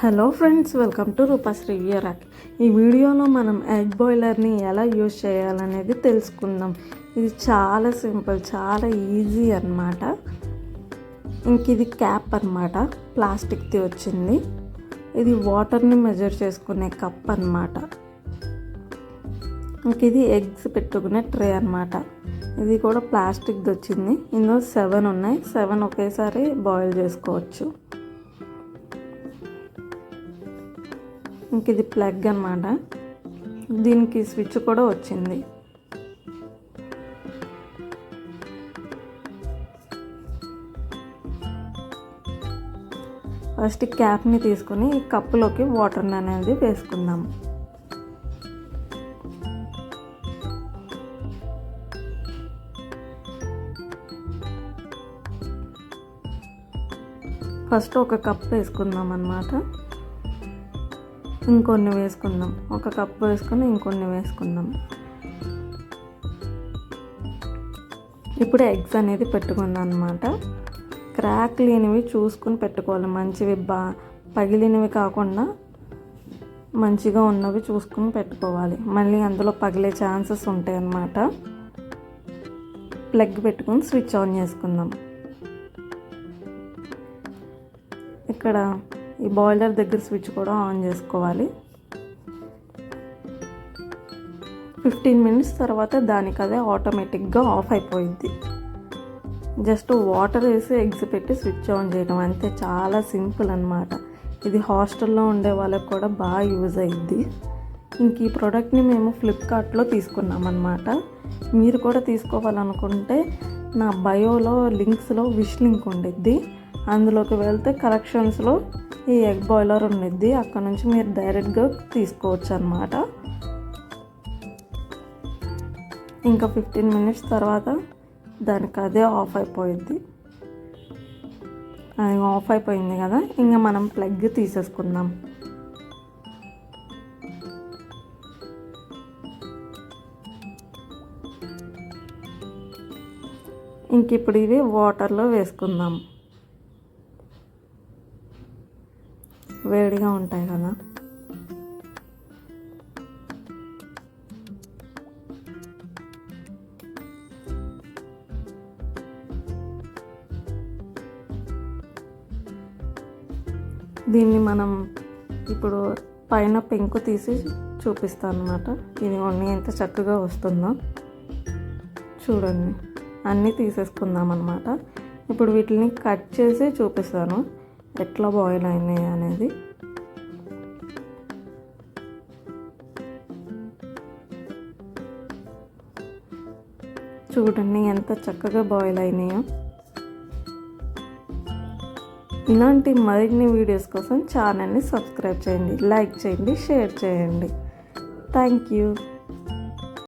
Hello friends, welcome to Rupa's review rack. ఈ వీడియోలో మనం ఎగ్ బాయిలర్ని ఎలా యూజ్ చేయాలనేది తెలుసుకుందాం. ఇది చాలా సింపుల్, చాలా ఈజీ అన్నమాట. ఇంక ఇది క్యాప్ అన్నమాట, ప్లాస్టిక్ది వచ్చింది. ఇది వాటర్ని మెజర్ చేసుకునే కప్ అన్నమాట. ఇంక ఇది ఎగ్స్ పెట్టుకునే ట్రే అన్నమాట. ఇది కూడా ప్లాస్టిక్ది వచ్చింది. ఇందులో 7 ఉన్నాయి. 7 ఒకేసారి బాయిల్ చేసుకోవచ్చు. ఇంక ఇది ప్లగ్ అన్నమాట. దీనికి స్విచ్ కూడా వచ్చింది. ఫస్ట్ క్యాప్ని తీసుకొని ఈ కప్పులోకి వాటర్ని అనేది వేసుకుందాం. ఫస్ట్ ఒక కప్ వేసుకుందాం అన్నమాట. ఇంకొన్ని వేసుకుందాం. ఒక కప్పు వేసుకొని ఇంకొన్ని వేసుకుందాం. ఇప్పుడు ఎగ్స్ అనేది పెట్టుకుందాం అన్నమాట. క్రాక్ లేనివి చూసుకుని పెట్టుకోవాలి. మంచివి పగిలినవి కాకుండా మంచిగా ఉన్నవి చూసుకుని పెట్టుకోవాలి. మళ్ళీ అందులో పగిలే ఛాన్సెస్ ఉంటాయి అన్నమాట. ప్లగ్ పెట్టుకొని స్విచ్ ఆన్ చేసుకుందాం. ఇక్కడ ఈ బాయిలర్ దగ్గర స్విచ్ కూడా ఆన్ చేసుకోవాలి. 15 మినిట్స్ తర్వాత దానికి అదే ఆటోమేటిక్గా ఆఫ్ అయిపోయింది. జస్ట్ వాటర్ వేసి ఎగ్స్ పెట్టి స్విచ్ ఆన్ చేయడం అంతే. చాలా సింపుల్ అన్నమాట. ఇది హాస్టల్లో ఉండే వాళ్ళకి కూడా బాగా యూజ్ అయ్యిద్ది. ఇంక ఈ ప్రోడక్ట్ని మేము ఫ్లిప్కార్ట్లో తీసుకున్నాం అన్నమాట. మీరు కూడా తీసుకోవాలనుకుంటే నా బయోలో లింక్స్లో విష్ లింక్ ఉండిద్ది. అందులోకి వెళ్తే కలెక్షన్స్లో ఈ ఎగ్ బాయిలర్ ఉండిద్ది. అక్కడ నుంచి మీరు డైరెక్ట్గా తీసుకోవచ్చు అన్నమాట. ఇంకా 15 మినిట్స్ తర్వాత దానికి అదే ఆఫ్ అయిపోయింది. అది ఆఫ్ అయిపోయింది కదా. ఇంకా మనం ప్లగ్ తీసేసుకుందాం. ఇంక ఇప్పుడు ఇవి వాటర్లో వేసుకుందాం. వేడిగా ఉంటాయి కదా. దీన్ని మనం ఇప్పుడు పైన పెంకు తీసి చూపిస్తాను అన్నమాట. ఇది ఎంత చక్కగా వస్తుందో చూడండి. అన్నీ తీసేసుకుందాం అన్నమాట. ఇప్పుడు వీటిని కట్ చేసి చూపిస్తాను ఎట్లా బాయిల్ అయినాయి అనేది. చూడండి ఎంత చక్కగా బాయిల్ అయినాయో. ఇలాంటి మరిన్ని వీడియోస్ కోసం ఛానల్ని సబ్స్క్రైబ్ చేయండి, లైక్ చేయండి, షేర్ చేయండి. Thank you.